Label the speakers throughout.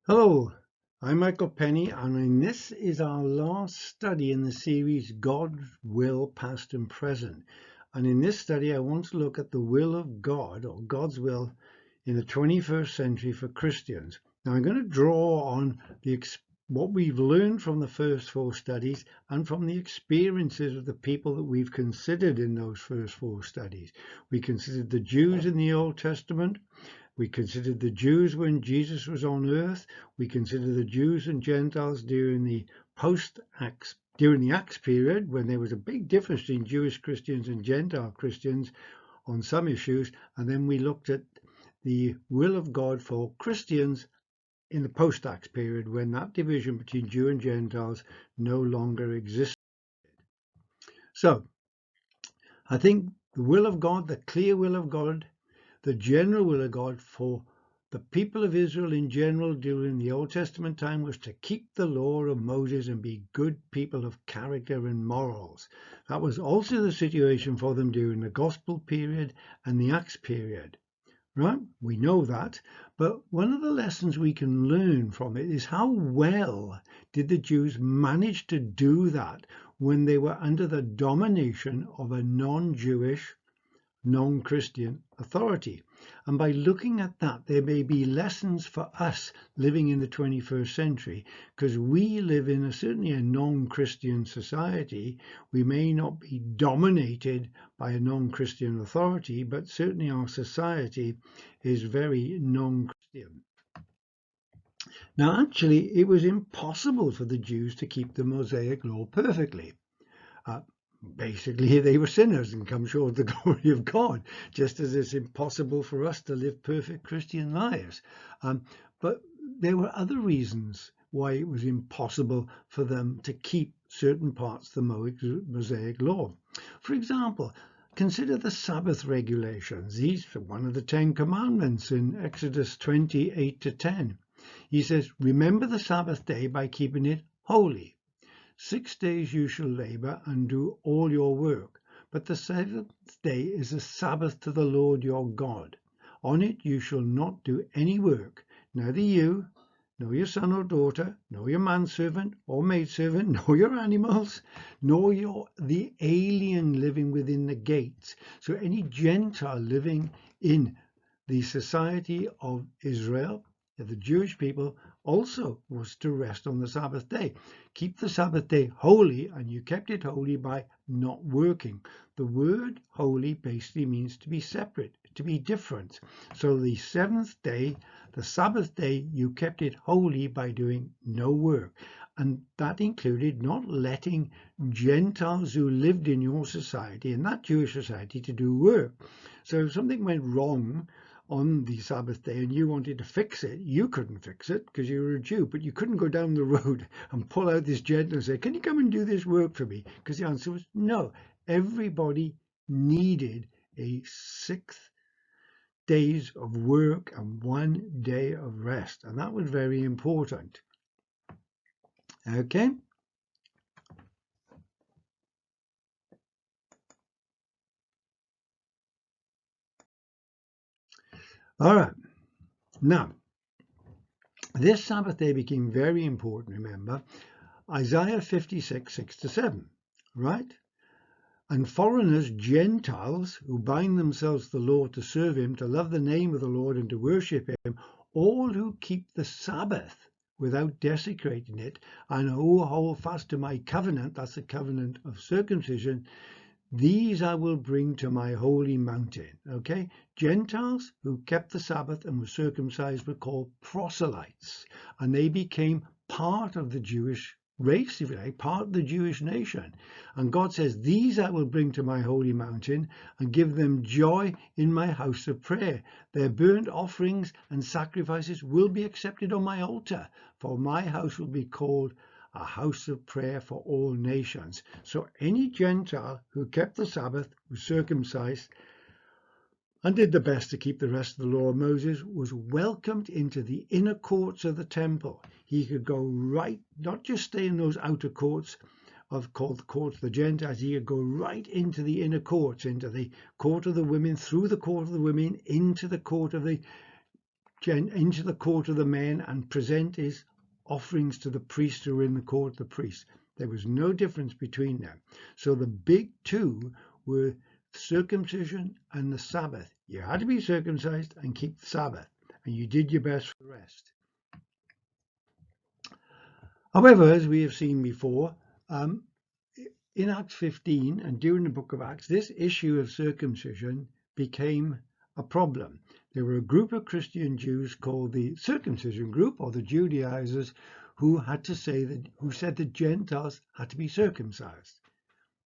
Speaker 1: Hello, I'm Michael Penny, and this is our last study in the series God's Will, Past and Present. And in this study, I want to look at the will of God, or God's will, in the 21st century for Christians. Now, I'm going to draw on what we've learned from the first four studies and from the experiences of the people that we've considered in those first four studies. We considered the Jews in the Old Testament. We considered the Jews when Jesus was on earth. We considered the Jews and Gentiles during the Acts period, when there was a big difference between Jewish Christians and Gentile Christians on some issues. And then we looked at the will of God for Christians in the post-Acts period, when that division between Jew and Gentiles no longer existed. So I think the will of God, the clear will of God, the general will of God for the people of Israel in general during the Old Testament time was to keep the law of Moses and be good people of character and morals. That was also the situation for them during the Gospel period and the Acts period. Right? We know that. But one of the lessons we can learn from it is how well did the Jews manage to do that when they were under the domination of a non-Jewish, non-Christian authority. And by looking at that, there may be lessons for us living in the 21st century, because we live in certainly a non-Christian society. We may not be dominated by a non-Christian authority, but certainly our society is very non-Christian. Now, actually, it was impossible for the Jews to keep the Mosaic law perfectly. Basically, they were sinners and come short of the glory of God, just as it's impossible for us to live perfect Christian lives. But there were other reasons why it was impossible for them to keep certain parts of the Mosaic law. For example, consider the Sabbath regulations. These are one of the 10 commandments in Exodus 28-10. He says, "Remember the Sabbath day by keeping it holy. 6 days you shall labor and do all your work, but the seventh day is a Sabbath to the Lord your God. On it you shall not do any work, neither you, nor your son or daughter, nor your manservant or maidservant, nor your animals, nor the alien living within the gates." So any Gentile living in the society of Israel, the Jewish people, also was to rest on the Sabbath day. Keep the Sabbath day holy, and you kept it holy by not working. The word holy basically means to be separate, to be different. So the seventh day, the Sabbath day, you kept it holy by doing no work. And that included not letting Gentiles who lived in your society, in that Jewish society, to do work. So if something went wrong on the Sabbath day and you wanted to fix it, you couldn't fix it because you were a Jew, but you couldn't go down the road and pull out this Gentile and say, "Can you come and do this work for me?" Because the answer was no. Everybody needed a 6 days of work and 1 day of rest, and that was very important. Okay. All right. Now, this Sabbath day became very important, remember. Isaiah 56, 6-7, right? "And foreigners, Gentiles, who bind themselves to the Lord to serve him, to love the name of the Lord and to worship him, all who keep the Sabbath without desecrating it, and who hold fast to my covenant," that's the covenant of circumcision, "these I will bring to my holy mountain." Okay, Gentiles who kept the Sabbath and were circumcised were called proselytes, and they became part of the Jewish race, if you like, part of the Jewish nation. And God says, "These I will bring to my holy mountain and give them joy in my house of prayer. Their burnt offerings and sacrifices will be accepted on my altar, for my house will be called a house of prayer for all nations." So any Gentile who kept the Sabbath, was circumcised, and did the best to keep the rest of the law of Moses was welcomed into the inner courts of the temple. He could go right, not just stay in those outer courts called the court of the Gentiles. He could go right into the inner courts, into the court of the women, through the court of the women, into the court of the into the court of the men and present his offerings to the priests who were in the court of the priests. There was no difference between them. So the big two were circumcision and the Sabbath. You had to be circumcised and keep the Sabbath, and you did your best for the rest. However, as we have seen before, in Acts 15 and during the book of Acts, this issue of circumcision became a problem. There were a group of Christian Jews called the circumcision group, or the Judaizers, who said that Gentiles had to be circumcised.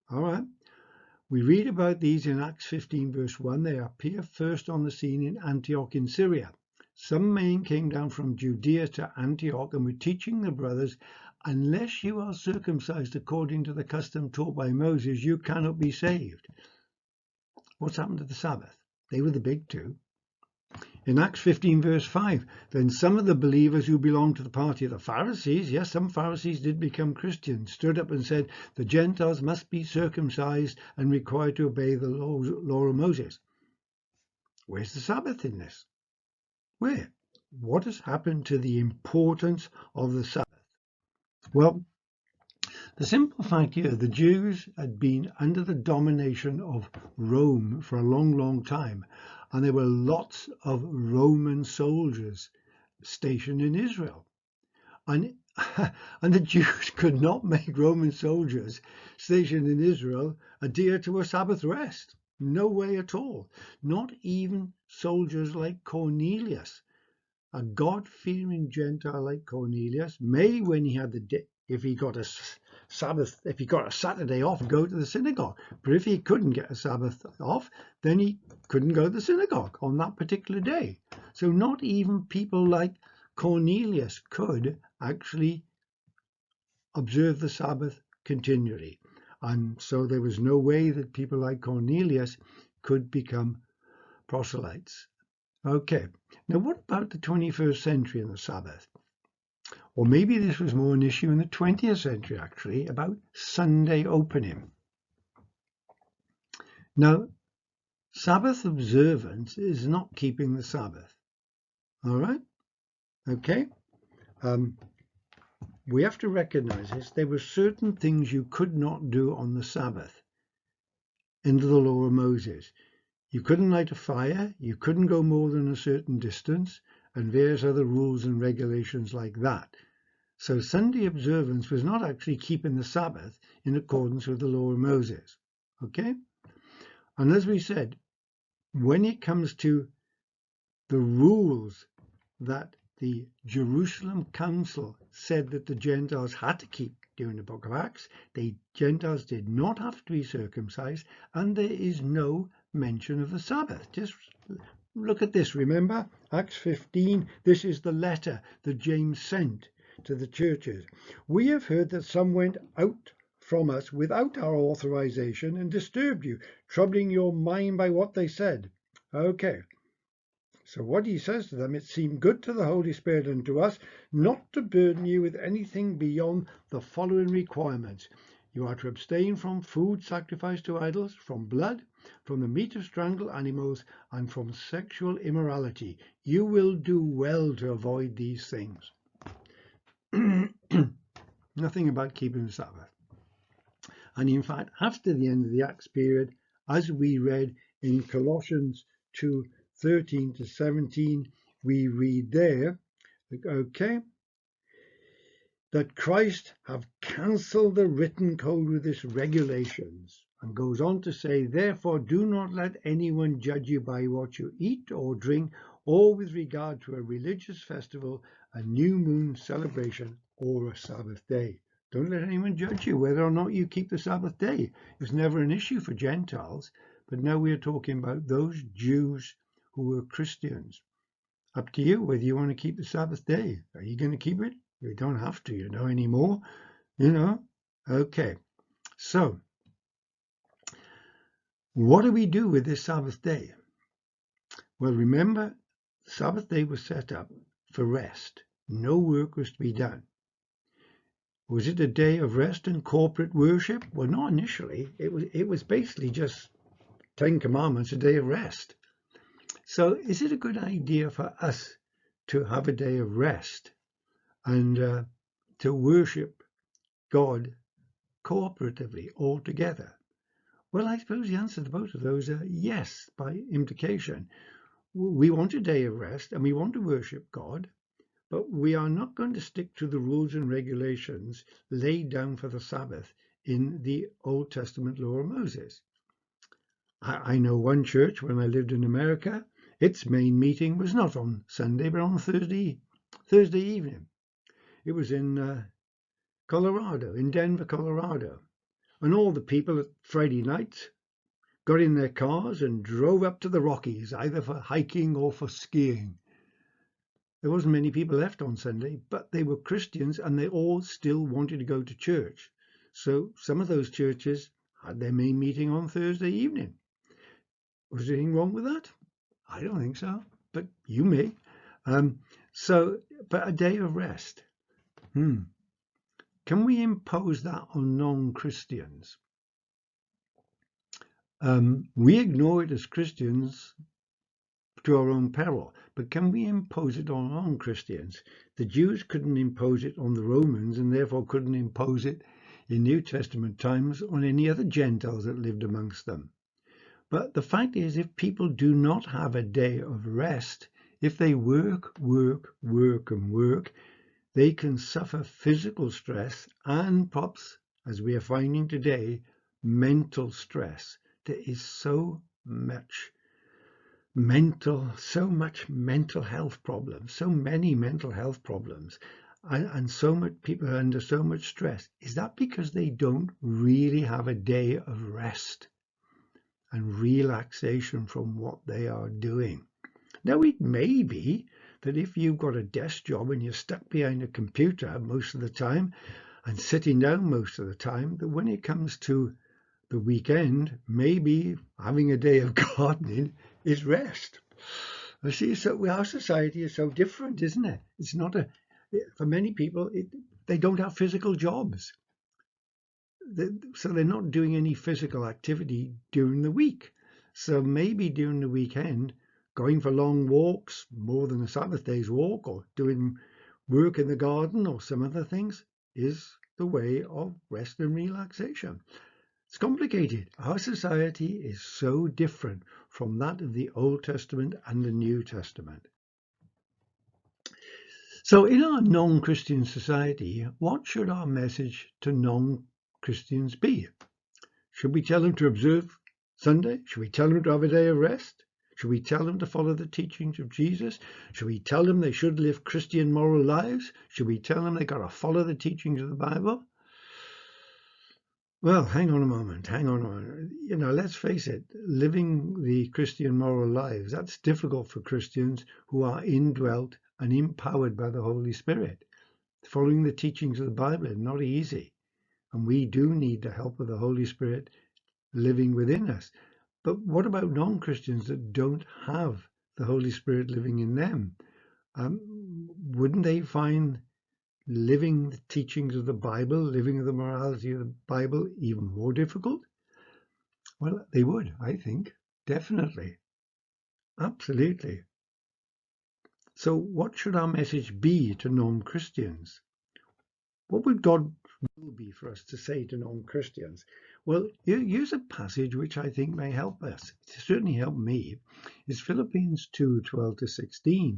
Speaker 1: All right. We read about these in Acts 15 verse 1. They appear first on the scene in Antioch in Syria. Some men came down from Judea to Antioch and were teaching the brothers, unless you are circumcised according to the custom taught by Moses, you cannot be saved. What's happened to the Sabbath? They were the big two. In Acts 15 verse 5, then some of the believers who belonged to the party of the Pharisees, yes, some Pharisees did become Christians, stood up and said, the Gentiles must be circumcised and required to obey the law of Moses. Where's the Sabbath in this? Where? What has happened to the importance of the Sabbath? Well, the simple fact here, the Jews had been under the domination of Rome for a long, long time, and there were lots of Roman soldiers stationed in Israel. And the Jews could not make Roman soldiers stationed in Israel adhere to a Sabbath rest. No way at all. Not even soldiers like Cornelius. A God-fearing Gentile like Cornelius may, when he had the day, if he got a Saturday off, go to the synagogue. But if he couldn't get a Sabbath off, then he couldn't go to the synagogue on that particular day. So not even people like Cornelius could actually observe the Sabbath continually. And so there was no way that people like Cornelius could become proselytes. Okay, now what about the 21st century and the Sabbath? Or maybe this was more an issue in the 20th century, actually, about Sunday opening. Now, Sabbath observance is not keeping the Sabbath. All right? Okay? We have to recognize this. There were certain things you could not do on the Sabbath under the law of Moses. You couldn't light a fire, you couldn't go more than a certain distance, and various other rules and regulations like that. So Sunday observance was not actually keeping the Sabbath in accordance with the law of Moses. Okay? And as we said, when it comes to the rules that the Jerusalem Council said that the Gentiles had to keep during the book of Acts, the Gentiles did not have to be circumcised, and there is no mention of the Sabbath. Just look at this. Remember, Acts 15, this is the letter that James sent to the churches. We have heard that some went out from us without our authorization and disturbed you, troubling your mind by what they said. Okay. So what he says to them, it seemed good to the Holy Spirit and to us not to burden you with anything beyond the following requirements. You are to abstain from food sacrificed to idols, from blood, from the meat of strangled animals, and from sexual immorality. You will do well to avoid these things. Nothing about keeping the Sabbath. And in fact, after the end of the Acts period, as we read in Colossians 2:13 to 17, we read there, okay, that Christ have cancelled the written code with its regulations, and goes on to say, therefore do not let anyone judge you by what you eat or drink, or with regard to a religious festival, a new moon celebration, or a Sabbath day. Don't let anyone judge you whether or not you keep the Sabbath day. It was never an issue for Gentiles, but now we are talking about those Jews who were Christians. Up to you whether you want to keep the Sabbath day. Are you going to keep it? You don't have to, anymore. Okay. So, what do we do with this Sabbath day? Well, remember, the Sabbath day was set up for rest. No work was to be done. Was it a day of rest and corporate worship? Well, not initially. It was basically just 10 Commandments, a day of rest. So is it a good idea for us to have a day of rest and to worship God cooperatively all together? Well, I suppose the answer to both of those are yes, by implication. We want a day of rest and we want to worship God, but we are not going to stick to the rules and regulations laid down for the Sabbath in the Old Testament law of Moses. I know one church when I lived in America, its main meeting was not on Sunday, but on Thursday evening. It was in Colorado, in Denver, Colorado. And all the people at Friday night got in their cars and drove up to the Rockies, either for hiking or for skiing. There wasn't many people left on Sunday, but they were Christians and they all still wanted to go to church. So some of those churches had their main meeting on Thursday evening. Was there anything wrong with that? I don't think so, but you may. But a day of rest. Can we impose that on non-Christians? We ignore it as Christians to our own peril, but can we impose it on non-Christians? The Jews couldn't impose it on the Romans and therefore couldn't impose it in New Testament times on any other Gentiles that lived amongst them. But the fact is, if people do not have a day of rest, if they work, they can suffer physical stress and perhaps, as we are finding today, mental stress. There is so much mental health problems, so many mental health problems, and so much people are under so much stress. Is that because they don't really have a day of rest and relaxation from what they are doing? Now, it may be that if you've got a desk job and you're stuck behind a computer most of the time and sitting down most of the time, that when it comes to the weekend, maybe having a day of gardening is rest. You see, so our society is so different, isn't it? It's not for many people, they don't have physical jobs. So they're not doing any physical activity during the week. So maybe during the weekend, going for long walks, more than a Sabbath day's walk, or doing work in the garden or some other things is the way of rest and relaxation. It's complicated. Our society is so different from that of the Old Testament and the New Testament. So in our non-Christian society, what should our message to non-Christians be? Should we tell them to observe Sunday? Should we tell them to have a day of rest? Should we tell them to follow the teachings of Jesus? Should we tell them they should live Christian moral lives? Should we tell them they got to follow the teachings of the Bible? Well, hang on a moment. Let's face it, living the Christian moral lives, that's difficult for Christians who are indwelt and empowered by the Holy Spirit. Following the teachings of the Bible is not easy, and we do need the help of the Holy Spirit living within us. But what about non-Christians that don't have the Holy Spirit living in them? Wouldn't they find living the teachings of the Bible, living the morality of the Bible even more difficult? Well, they would, I think, definitely. Absolutely. So what should our message be to non-Christians? What would God will be for us to say to non-Christians? Well, here's a passage which I think may help us. It certainly helped me. It's Philippians 2:12-16.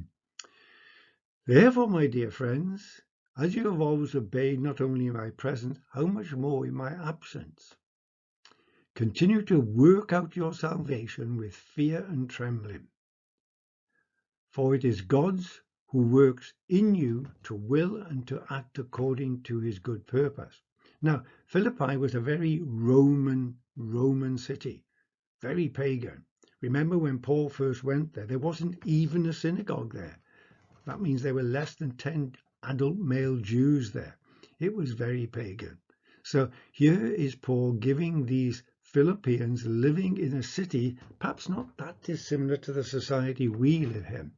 Speaker 1: Therefore, my dear friends, as you have always obeyed not only in my presence, how much more in my absence? Continue to work out your salvation with fear and trembling. For it is God's who works in you to will and to act according to his good purpose. Now, Philippi was a very Roman city, very pagan. Remember when Paul first went there, there wasn't even a synagogue there. That means there were less than 10 adult male Jews there. It was very pagan. So here is Paul giving these Philippians living in a city, perhaps not that dissimilar to the society we live in.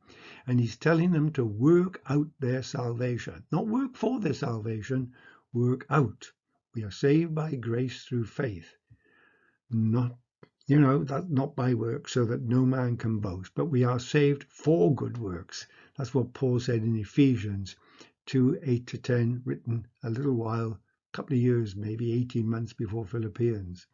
Speaker 1: And he's telling them to work out their salvation, not work for their salvation, work out. We are saved by grace through faith, not by works, so that no man can boast, but we are saved for good works, That's what Paul said in Ephesians 2:8-10, written a little while, a couple of years, maybe 18 months before Philippians.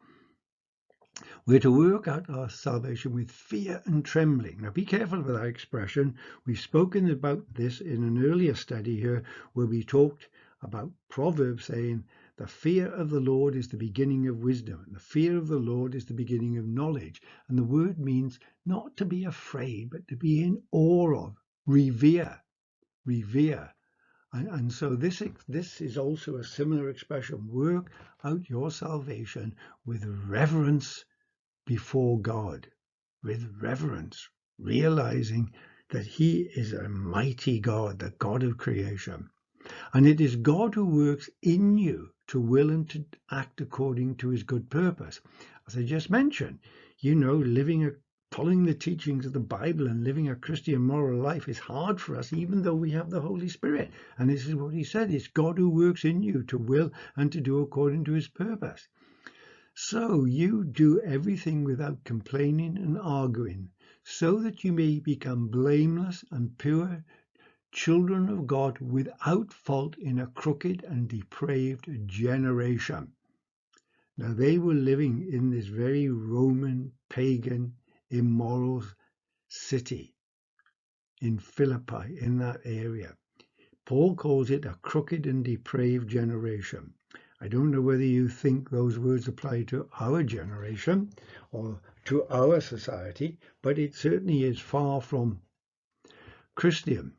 Speaker 1: We're to work out our salvation with fear and trembling. Now be careful with that expression. We've spoken about this in an earlier study here where we talked about Proverbs saying the fear of the Lord is the beginning of wisdom. The fear of the Lord is the beginning of knowledge. And the word means not to be afraid, but to be in awe of, revere. And so this is also a similar expression. Work out your salvation with reverence before God, with reverence, realizing that he is a mighty God, the God of creation. And it is God who works in you to will and to act according to his good purpose. As I just mentioned, following the teachings of the Bible and living a Christian moral life is hard for us, even though we have the Holy Spirit. And this is what he said, it's God who works in you to will and to do according to his purpose. So you do everything without complaining and arguing, so that you may become blameless and pure, children of God without fault in a crooked and depraved generation. Now they were living in this very Roman, pagan, immoral city in Philippi, in that area. Paul calls it a crooked and depraved generation. I don't know whether you think those words apply to our generation or to our society, but it certainly is far from Christian.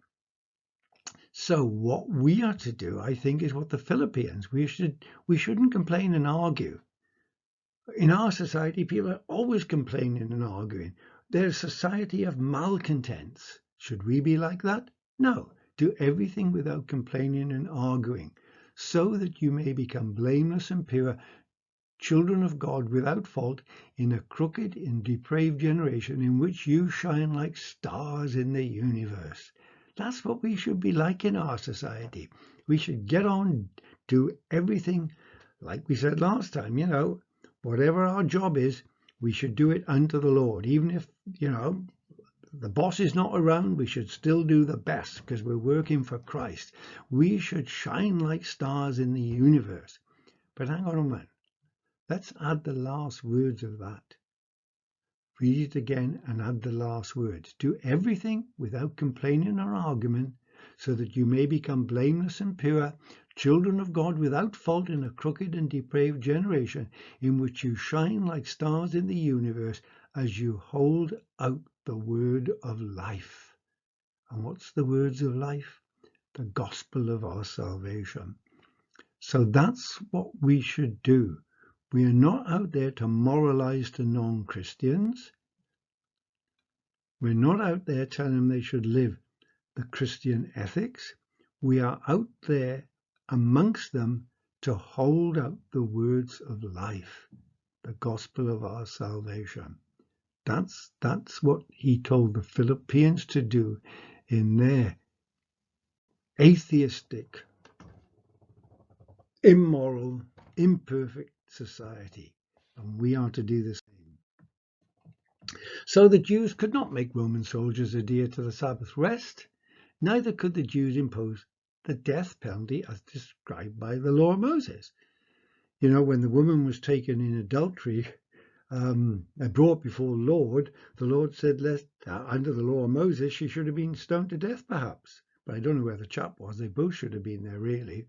Speaker 1: So what we are to do, I think, is what the Philippians, we shouldn't complain and argue. In our society, people are always complaining and arguing. They're a society of malcontents. Should we be like that? No. Do everything without complaining and arguing, so that you may become blameless and pure, children of God without fault in a crooked and depraved generation in which you shine like stars in the universe. That's what we should be like in our society. We should get on, do everything, like we said last time, whatever our job is, we should do it unto the Lord. Even if, the boss is not around, we should still do the best because we're working for Christ. We should shine like stars in the universe. But hang on a minute. Let's add the last words of that. Read it again and add the last words. Do everything without complaining or argument, so that you may become blameless and pure, children of God without fault in a crooked and depraved generation, in which you shine like stars in the universe as you hold out the word of life. And what's the words of life? The gospel of our salvation. So that's what we should do. We are not out there to moralize to non-Christians. We're not out there telling them they should live the Christian ethics. We are out there amongst them to hold out the words of life, the gospel of our salvation. That's what he told the Philippians to do in their atheistic, immoral, imperfect society. And we are to do the same. So the Jews could not make Roman soldiers adhere to the Sabbath rest. Neither could the Jews impose the death penalty as described by the law of Moses. When the woman was taken in adultery and brought before the Lord said, under the law of Moses, she should have been stoned to death perhaps. But I don't know where the chap was. They both should have been there, really.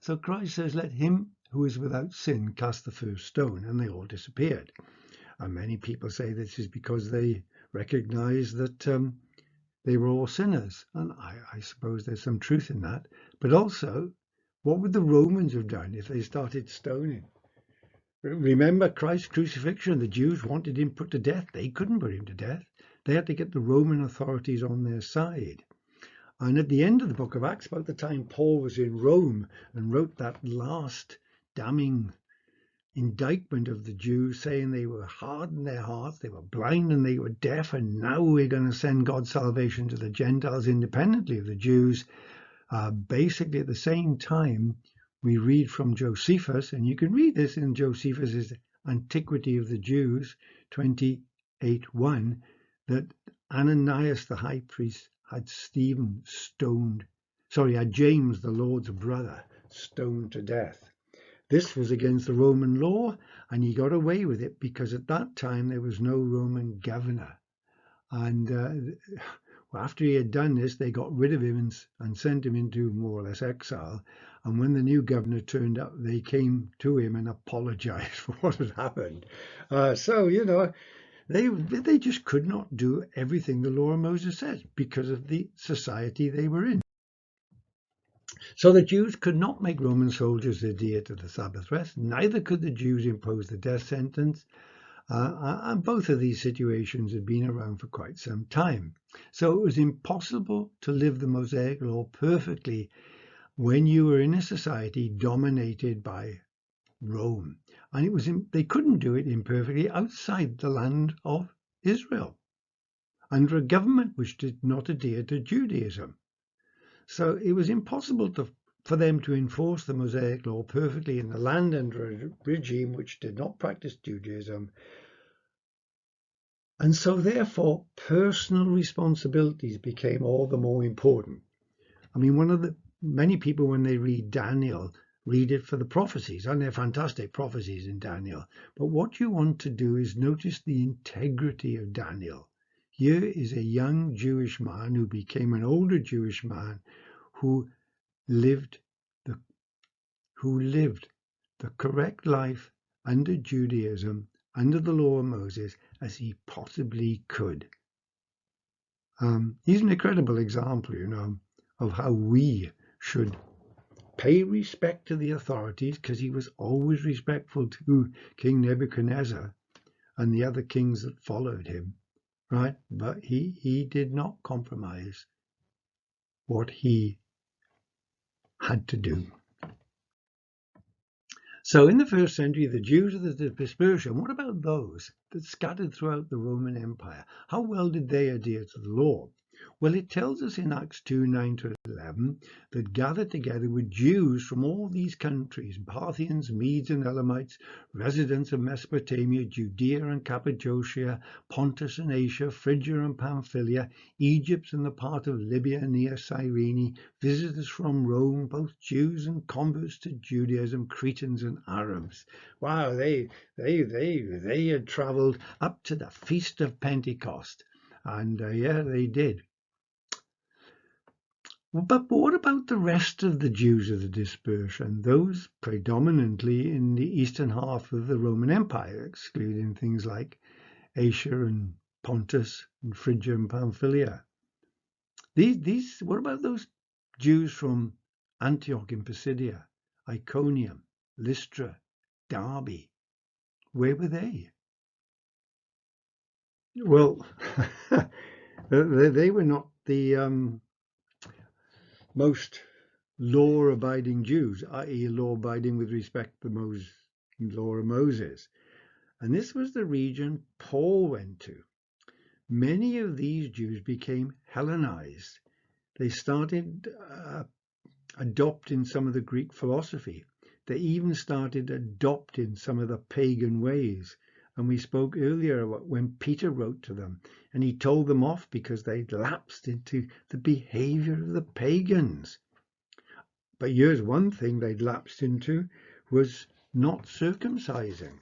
Speaker 1: So Christ says, let him who is without sin cast the first stone, and they all disappeared. And many people say this is because they recognize that they were all sinners. And I suppose there's some truth in that. But also, what would the Romans have done if they started stoning? Remember Christ's crucifixion. The Jews wanted him put to death. They couldn't put him to death. They had to get the Roman authorities on their side. And at the end of the book of Acts, about the time Paul was in Rome and wrote that last damning indictment of the Jews, saying they were hard in their hearts, they were blind and they were deaf, and now we're going to send God's salvation to the Gentiles independently of the Jews. Basically at the same time, we read from Josephus, and you can read this in Josephus's Antiquity of the Jews 28:1, that Ananias the high priest had James, the Lord's brother, stoned to death. This was against the Roman law, and he got away with it because at that time there was no Roman governor. And after he had done this, they got rid of him and sent him into more or less exile. And when the new governor turned up, they came to him and apologized for what had happened. They just could not do everything the law of Moses says because of the society they were in. So the Jews could not make Roman soldiers adhere to the Sabbath rest. Neither could the Jews impose the death sentence. And both of these situations had been around for quite some time. So it was impossible to live the Mosaic law perfectly when you were in a society dominated by Rome. And they couldn't do it imperfectly outside the land of Israel, under a government which did not adhere to Judaism. So it was impossible for them to enforce the Mosaic law perfectly in the land under a regime which did not practice Judaism. And so therefore, personal responsibilities became all the more important. I mean, many people, when they read Daniel, read it for the prophecies, and they're fantastic prophecies in Daniel. But what you want to do is notice the integrity of Daniel. Here is a young Jewish man who became an older Jewish man who lived the correct life under Judaism, under the law of Moses, as he possibly could. He's an incredible example, of how we should pay respect to the authorities, because he was always respectful to King Nebuchadnezzar and the other kings that followed him, right? But he did not compromise what he had to do. So in the first century, the Jews of the dispersion, what about those that scattered throughout the Roman Empire? How well did they adhere to the law? Well, it tells us in Acts 2:9-11 that gathered together were Jews from all these countries, Parthians, Medes and Elamites, residents of Mesopotamia, Judea and Cappadocia, Pontus and Asia, Phrygia and Pamphylia, Egypt and the part of Libya near Cyrene, visitors from Rome, both Jews and converts to Judaism, Cretans and Arabs. Wow, they had traveled up to the Feast of Pentecost. And they did. But what about the rest of the Jews of the dispersion, those predominantly in the eastern half of the Roman Empire, excluding things like Asia and Pontus and Phrygia and Pamphylia? What about those Jews from Antioch in Pisidia, Iconium, Lystra, Derbe? Where were they? Well, they were not the most law-abiding Jews, i.e. law-abiding with respect to the law of Moses. And this was the region Paul went to. Many of these Jews became Hellenized. They started adopting some of the Greek philosophy. They even started adopting some of the pagan ways. And we spoke earlier about when Peter wrote to them, and he told them off because they'd lapsed into the behavior of the pagans. But here's one thing they'd lapsed into, was not circumcising.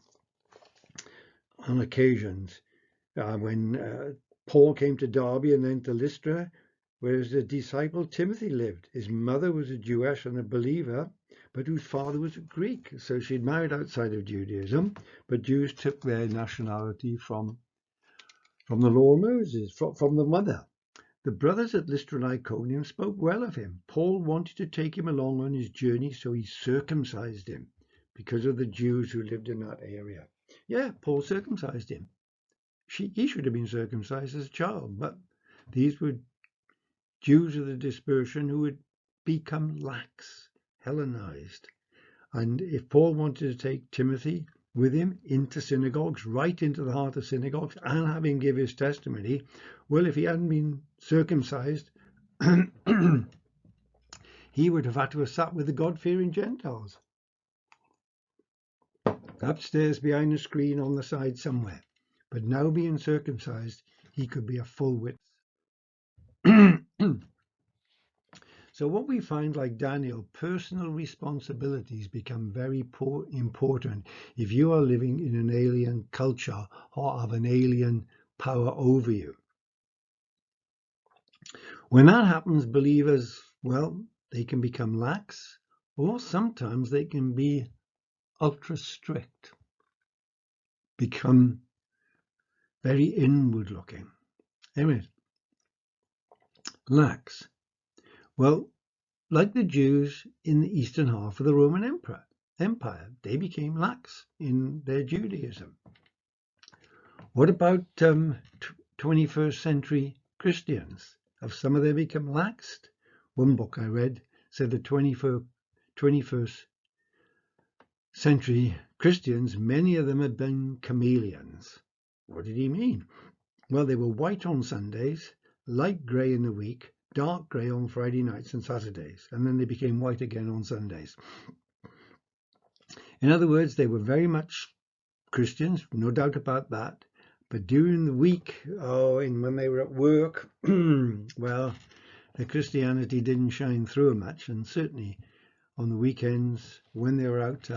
Speaker 1: On occasions, when Paul came to Derbe and then to Lystra, where the disciple Timothy lived. His mother was a Jewess and a believer, but whose father was a Greek. So she'd married outside of Judaism, but Jews took their nationality from the law of Moses, from the mother. The brothers at Lystra and Iconium spoke well of him. Paul wanted to take him along on his journey, so he circumcised him because of the Jews who lived in that area. Yeah, Paul circumcised him. He should have been circumcised as a child, but these were Jews of the dispersion who had become lax, Hellenized. And if Paul wanted to take Timothy with him into synagogues, right into the heart of synagogues, and have him give his testimony, well, if he hadn't been circumcised, he would have had to have sat with the God-fearing Gentiles upstairs behind a screen on the side somewhere. But now being circumcised, he could be a full witness. So what we find, like Daniel, personal responsibilities become very important if you are living in an alien culture or have an alien power over you. When that happens, believers, well, they can become lax, or sometimes they can be ultra strict, become very inward looking. Anyway, lax. Well, like the Jews in the eastern half of the Roman Empire, they became lax in their Judaism. What about 21st century Christians? Have some of them become laxed? One book I read said the 21st century Christians, many of them had been chameleons. What did he mean? Well, they were white on Sundays, light grey in the week, dark grey on Friday nights and Saturdays, and then they became white again on Sundays. In other words, they were very much Christians, no doubt about that. But during the week, and when they were at work, well, their Christianity didn't shine through much, and certainly on the weekends, when they were out,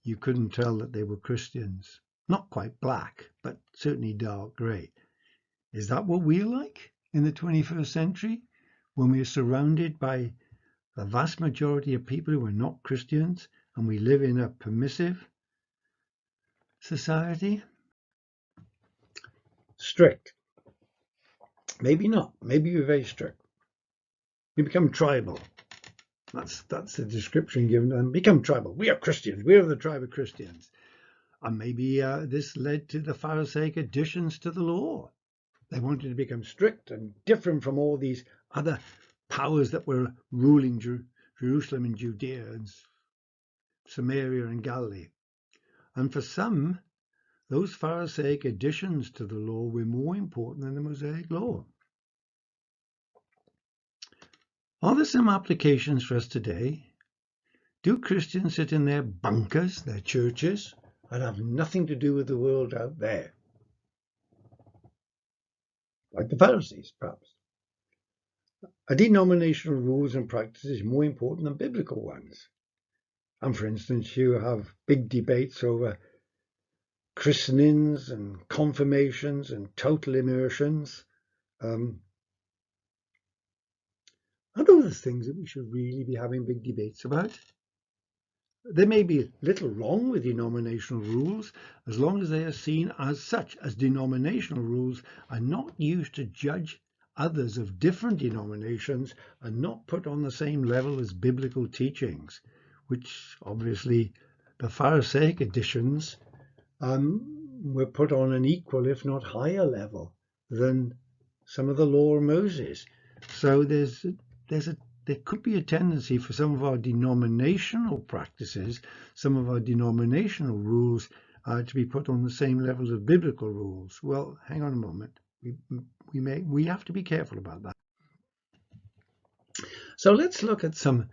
Speaker 1: you couldn't tell that they were Christians. Not quite black, but certainly dark grey. Is that what we're like in the 21st century, when we're surrounded by the vast majority of people who are not Christians, and we live in a permissive society? Strict. Maybe not. Maybe we're very strict. We become tribal. That's the description given. And become tribal. We are Christians. We are the tribe of Christians. And maybe this led to the Pharisaic additions to the law. They wanted to become strict and different from all these other powers that were ruling Jerusalem and Judea and Samaria and Galilee. And for some, those Pharisaic additions to the law were more important than the Mosaic law. Are there some applications for us today? Do Christians sit in their bunkers, their churches, and have nothing to do with the world out there? Like the Pharisees, perhaps. Are denominational rules and practices more important than biblical ones? And for instance, you have big debates over christenings and confirmations and total immersions. Are those things that we should really be having big debates about? There may be little wrong with denominational rules as long as they are seen as such, as denominational rules are not used to judge others of different denominations and not put on the same level as biblical teachings, which obviously the Pharisaic additions were put on an equal, if not higher level than some of the law of Moses. So there could be a tendency for some of our denominational practices, some of our denominational rules to be put on the same level as biblical rules. Well, hang on a moment. We have to be careful about that. So let's look at some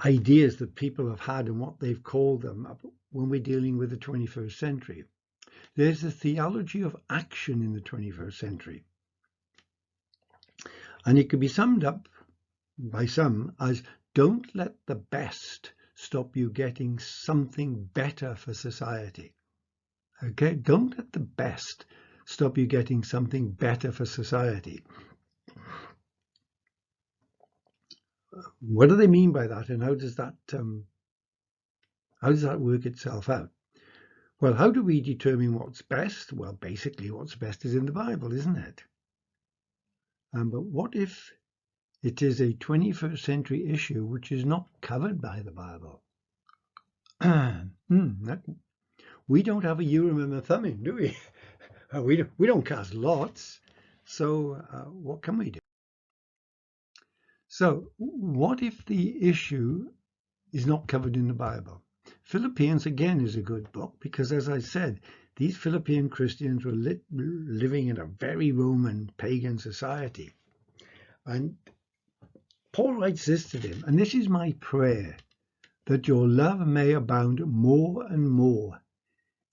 Speaker 1: ideas that people have had and what they've called them when we're dealing with the 21st century. There's a theology of action in the 21st century. And it could be summed up by some as, don't let the best stop you getting something better for society. Okay, don't let the best stop you getting something better for society. What do they mean by that, and how does that work itself out? Well, how do we determine what's best? Well, basically what's best is in the Bible, isn't it? But what if it is a 21st century issue which is not covered by the Bible? We don't have a Urim and a Thummim, do we? We don't cast lots. So what can we do? So what if the issue is not covered in the Bible? Philippians, again, is a good book because, as I said, these Philippine Christians were living in a very Roman pagan society. And Paul writes this to them, and this is my prayer, that your love may abound more and more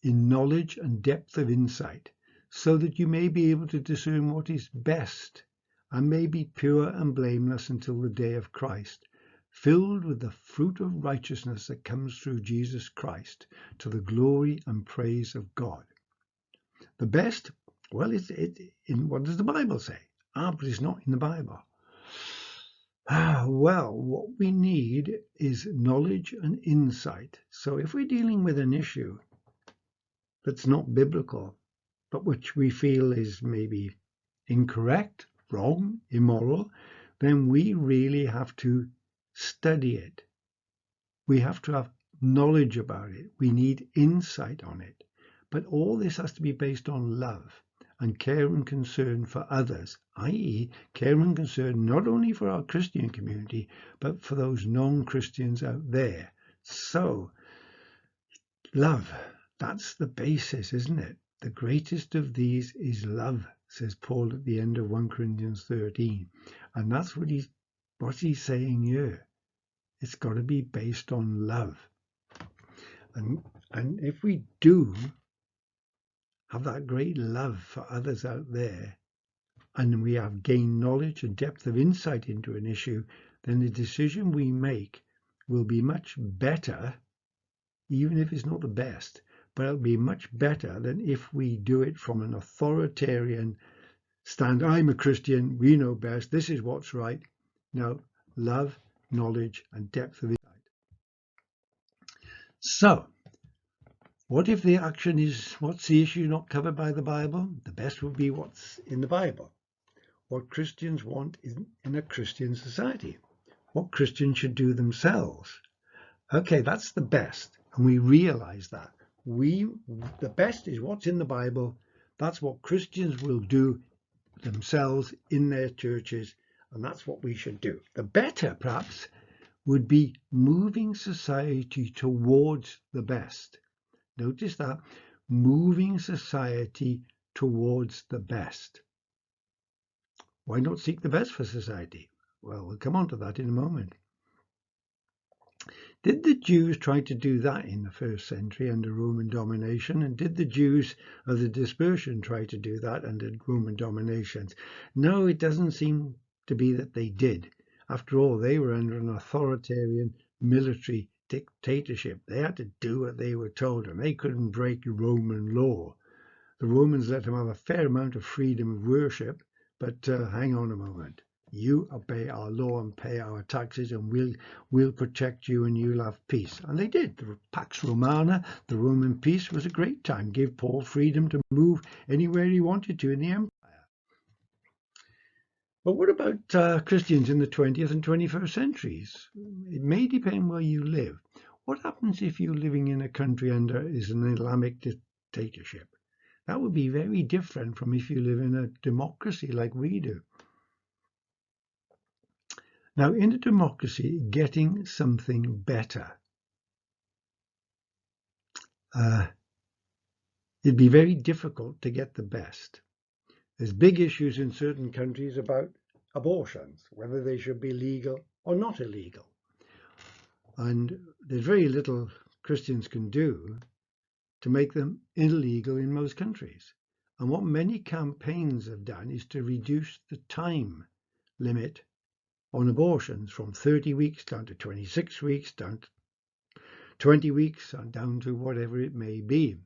Speaker 1: in knowledge and depth of insight, so that you may be able to discern what is best and may be pure and blameless until the day of Christ, filled with the fruit of righteousness that comes through Jesus Christ, to the glory and praise of God. The best, well, in what does the Bible say? But it's not in the Bible. Well, what we need is knowledge and insight. So if we're dealing with an issue that's not biblical, but which we feel is maybe incorrect, wrong, immoral, then we really have to study it. We have to have knowledge about it. We need insight on it. But all this has to be based on love and care and concern for others, i.e. care and concern not only for our Christian community, but for those non-Christians out there. So, love, that's the basis, isn't it? The greatest of these is love, says Paul at the end of 1 Corinthians 13. And that's what he's saying here. It's got to be based on love. And if we do have that great love for others out there, and we have gained knowledge and depth of insight into an issue, then the decision we make will be much better, even if it's not the best, but it'll be much better than if we do it from an authoritarian stand. I'm a Christian, we know best, this is what's right. No, love, knowledge, and depth of insight. So, what if the action is, what's the issue not covered by the Bible? The best would be what's in the Bible. What Christians want in a Christian society. What Christians should do themselves. Okay, that's the best. And we realize that. The best is what's in the Bible. That's what Christians will do themselves in their churches. And that's what we should do. The better, perhaps, would be moving society towards the best. Notice that, moving society towards the best. Why not seek the best for society? Well, we'll come on to that in a moment. Did the Jews try to do that in the first century under Roman domination? And did the Jews of the dispersion try to do that under Roman domination? No, it doesn't seem to be that they did. After all, they were under an authoritarian military dictatorship. They had to do what they were told, and they couldn't break Roman law. The Romans let them have a fair amount of freedom of worship, but hang on a moment. You obey our law and pay our taxes, and we'll protect you, and you'll have peace. And they did. The Pax Romana, the Roman peace, was a great time. Gave Paul freedom to move anywhere he wanted to in the empire. But what about Christians in the 20th and 21st centuries? It may depend where you live. What happens if you're living in a country under is an Islamic dictatorship? That would be very different from if you live in a democracy like we do. Now, in a democracy, getting something better, it'd be very difficult to get the best. There's big issues in certain countries about abortions, whether they should be legal or not illegal. And there's very little Christians can do to make them illegal in most countries. And what many campaigns have done is to reduce the time limit on abortions from 30 weeks down to 26 weeks, down to 20 weeks, and down to whatever it may be.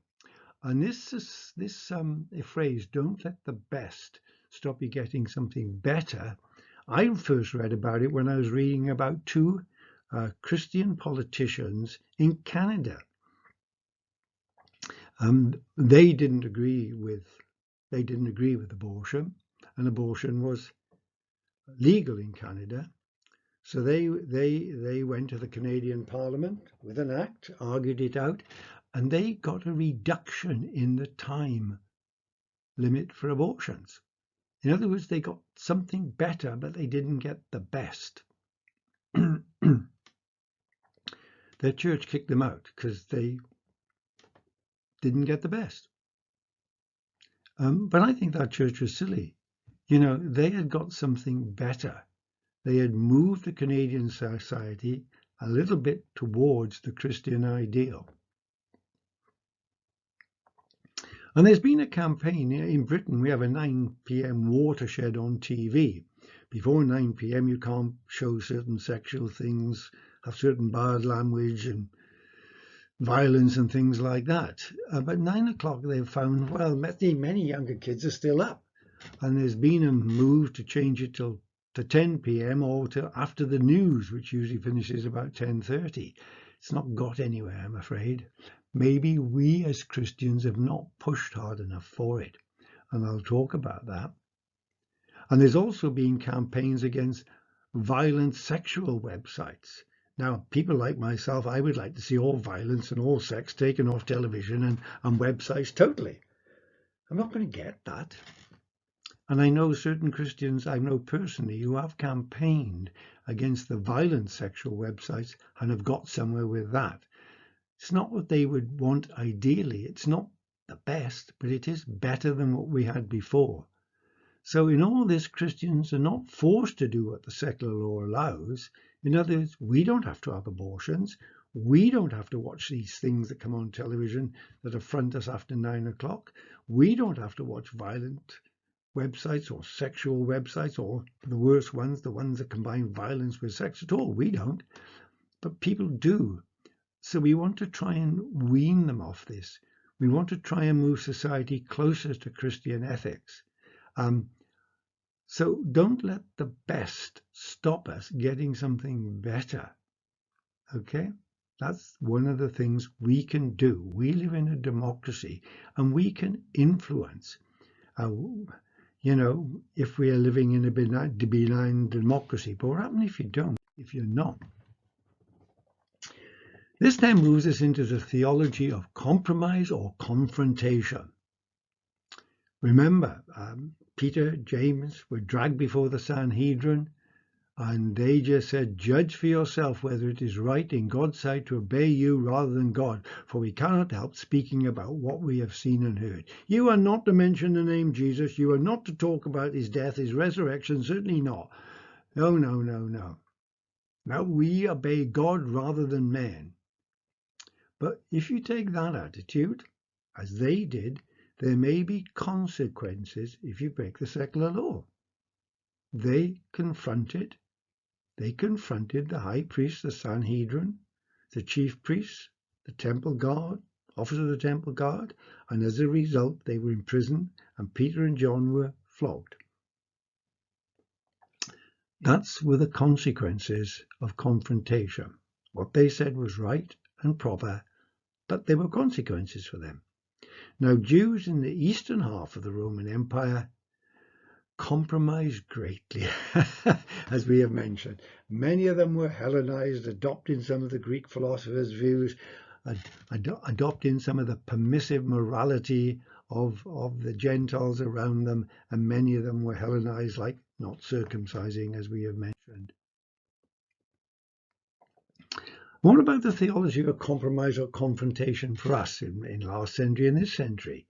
Speaker 1: And this phrase, don't let the best stop you getting something better. I first read about it when I was reading about two Christian politicians in Canada. They didn't agree with abortion, and abortion was legal in Canada. So they went to the Canadian Parliament with an act, argued it out, and they got a reduction in the time limit for abortions. In other words, they got something better, but they didn't get the best. Their church kicked them out because they didn't get the best. But I think that church was silly. You know, they had got something better. They had moved the Canadian society a little bit towards the Christian ideal. And there's been a campaign in Britain. We have a 9 p.m. watershed on TV. before 9 p.m. you can't show certain sexual things, have certain bad language and violence and things like that. But 9 o'clock they've found, well, many younger kids are still up, and there's been a move to change it to 10 p.m. or to after the news, which usually finishes about 10:30. It's not got anywhere, I'm afraid. Maybe we as Christians have not pushed hard enough for it, and I'll talk about that. And there's also been campaigns against violent sexual websites. Now, people like myself, I would like to see all violence and all sex taken off television and websites totally. I'm not going to get that. And I know certain Christians I know personally who have campaigned against the violent sexual websites and have got somewhere with that. It's not what they would want ideally. It's not the best, but it is better than what we had before. So in all this, Christians are not forced to do what the secular law allows. In other words, we don't have to have abortions. We don't have to watch these things that come on television that affront us after 9 o'clock. We don't have to watch violent websites or sexual websites, or the worst ones, the ones that combine violence with sex at all. We don't, but people do. So we want to try and wean them off this. We want to try and move society closer to Christian ethics. So don't let the best stop us getting something better. Okay? That's one of the things we can do. We live in a democracy and we can influence. If we are living in a benign democracy. But what happens if you don't, if you're not? This then moves us into the theology of compromise or confrontation. Remember, Peter, James were dragged before the Sanhedrin, and they just said, "Judge for yourself whether it is right in God's sight to obey you rather than God, for we cannot help speaking about what we have seen and heard." You are not to mention the name Jesus. You are not to talk about his death, his resurrection, certainly not. No, no, no, no. Now we obey God rather than man. But if you take that attitude, as they did, there may be consequences if you break the secular law. They confronted the high priest, the Sanhedrin, the chief priests, the temple guard, officers of the temple guard, and as a result they were imprisoned and Peter and John were flogged. That's were the consequences of confrontation. What they said was right and proper, but there were consequences for them. Now, Jews in the eastern half of the Roman Empire compromised greatly, as we have mentioned. Many of them were Hellenized, adopting some of the Greek philosophers' views, adopting some of the permissive morality of the Gentiles around them, and many of them were Hellenized, like not circumcising, as we have mentioned. What about the theology of compromise or confrontation for us in last century and this century?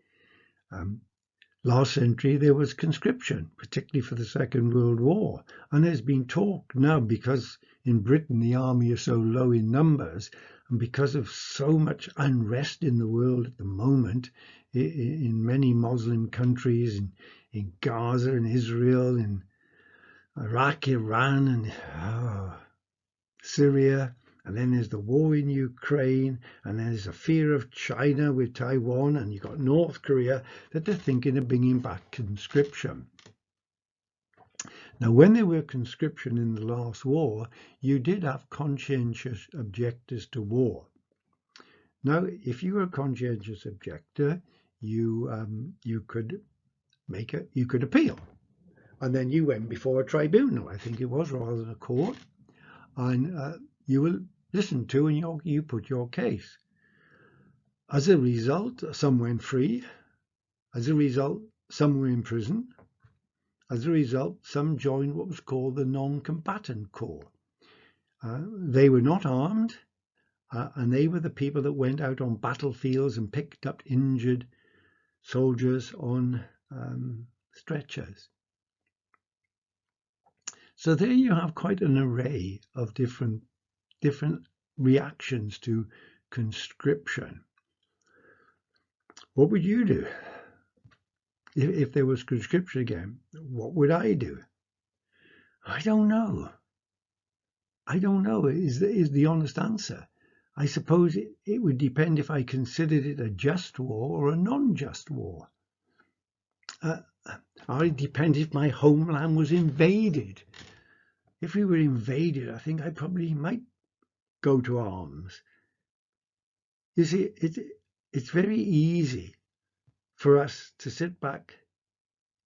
Speaker 1: Last century there was conscription, particularly for the Second World War, and there's been talk now, because in Britain the army is so low in numbers, and because of so much unrest in the world at the moment, in many Muslim countries, in Gaza and Israel, in Iraq, Iran, and Syria. And then there's the war in Ukraine, and there's a fear of China with Taiwan, and you've got North Korea, that they're thinking of bringing back conscription. Now, when there were conscription in the last war, you did have conscientious objectors to war. Now, if you were a conscientious objector, you could appeal, and then you went before a tribunal, I think it was, rather than a court, and you will listen to and you put your case. As a result, some went free. As a result, some were in prison. As a result, some joined what was called the non-combatant corps. They were not armed, and they were the people that went out on battlefields and picked up injured soldiers on stretchers. So there you have quite an array of different reactions to conscription. What would you do if there was conscription again? What would I do? I don't know. I don't know is the honest answer. I suppose it would depend if I considered it a just war or a non-just war. Or it depends if my homeland was invaded. If we were invaded, I think I probably might go to arms. You see, it's very easy for us to sit back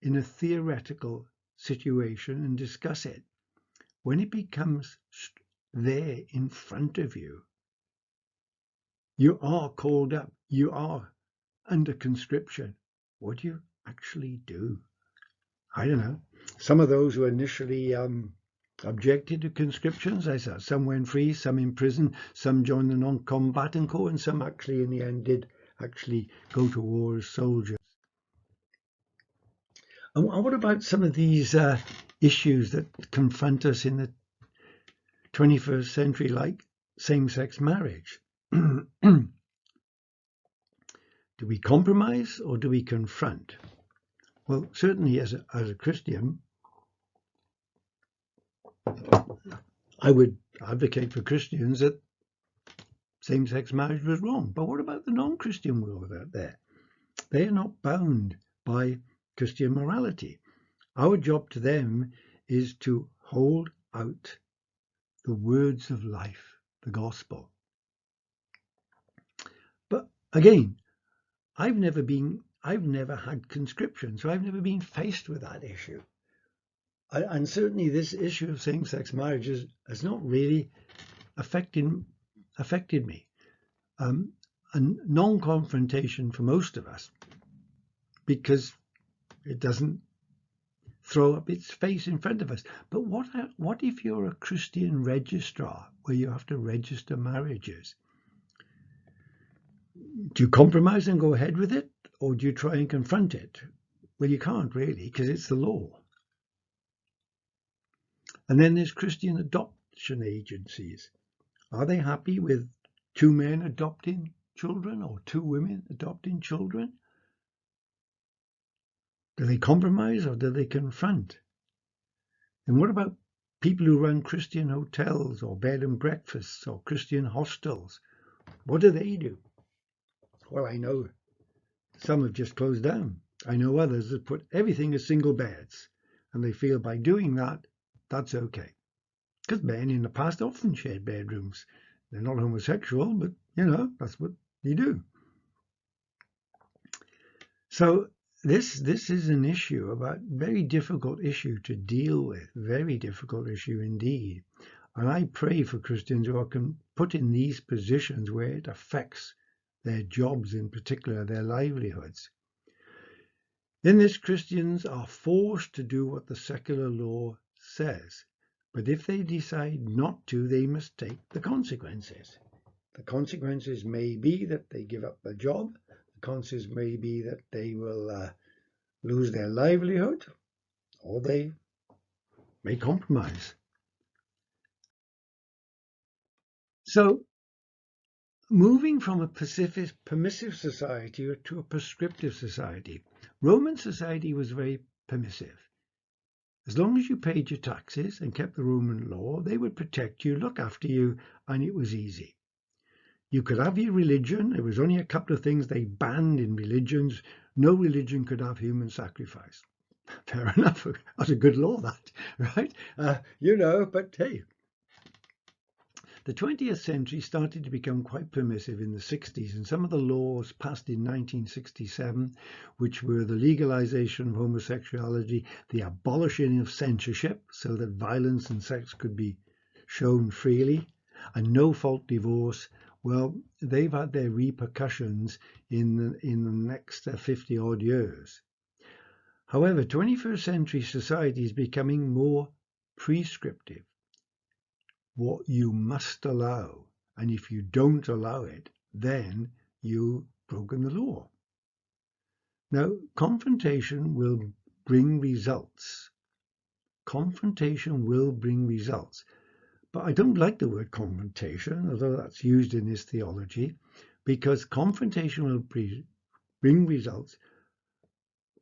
Speaker 1: in a theoretical situation and discuss it. When it becomes there in front of you, you are called up, you are under conscription. What do you actually do? I don't know. Some of those who initially objected to conscriptions, I saw some went free, some in prison, some joined the non-combatant corps, and some actually in the end did actually go to war as soldiers. And what about some of these issues that confront us in the 21st century, like same-sex marriage? Do we compromise or do we confront? Well, certainly as a Christian, I would advocate for Christians that same-sex marriage was wrong. But what about the non-Christian world out there? They are not bound by Christian morality. Our job to them is to hold out the words of life, the gospel. But again, I've never had conscription, so I've never been faced with that issue. And certainly this issue of same-sex marriages has not really affected me. And non-confrontation for most of us, because it doesn't throw up its face in front of us. But what if you're a Christian registrar where you have to register marriages? Do you compromise and go ahead with it, or do you try and confront it? Well, you can't really, because it's the law. And then there's Christian adoption agencies. Are they happy with two men adopting children or two women adopting children? Do they compromise or do they confront? And what about people who run Christian hotels or bed and breakfasts or Christian hostels? What do they do? Well, I know some have just closed down. I know others that put everything as single beds, and they feel by doing that, that's okay. Because men in the past often shared bedrooms. They're not homosexual, but that's what you do. So this is an issue, about very difficult issue to deal with, very difficult issue indeed. And I pray for Christians who are put in these positions where it affects their jobs, in particular their livelihoods. In this, Christians are forced to do what the secular law says. But if they decide not to, they must take the consequences. The consequences may be that they give up their job. The consequences may be that they will lose their livelihood, or they may compromise. So moving from a permissive society to a prescriptive society, Roman society was very permissive. As long as you paid your taxes and kept the Roman law, they would protect you, look after you, and it was easy. You could have your religion. There was only a couple of things they banned in religions. No religion could have human sacrifice. Fair enough. That's a good law, that, right? But hey, the 20th century started to become quite permissive in the 60s, and some of the laws passed in 1967, which were the legalization of homosexuality, the abolishing of censorship so that violence and sex could be shown freely, and no-fault divorce. Well, they've had their repercussions in the next 50-odd years. However, 21st century society is becoming more prescriptive. What you must allow, and if you don't allow it, then you've broken the law. Now, confrontation will bring results. Confrontation will bring results. But I don't like the word confrontation, although that's used in this theology, because confrontation will bring results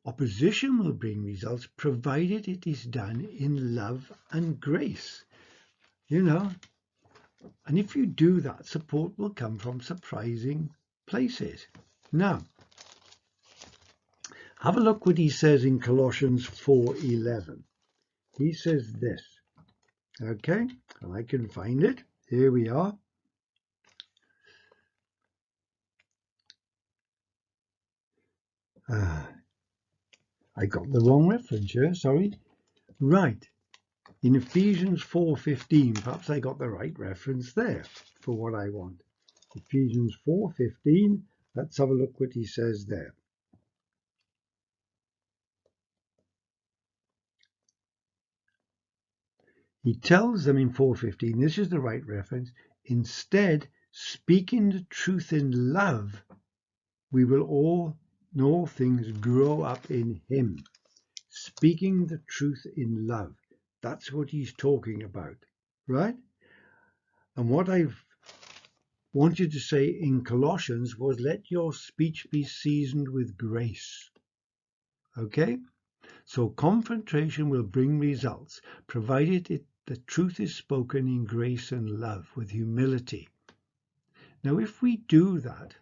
Speaker 1: Opposition will bring results provided it is done in love and grace. You know, and if you do that, support will come from surprising places. Now, have a look what he says in Colossians 4:11. He says this, okay, and I can find it. Here we are. I got the wrong reference here, sorry. Right, in Ephesians 4:15, perhaps I got the right reference there for what I want. Ephesians 4:15, let's have a look what he says there. He tells them in 4:15, this is the right reference, instead, speaking the truth in love, we will all in all things grow up in him. Speaking the truth in love. That's what he's talking about, right? And what I've wanted to say in Colossians was, let your speech be seasoned with grace. Okay? So confrontation will bring results, provided the truth is spoken in grace and love with humility. Now, if we do that,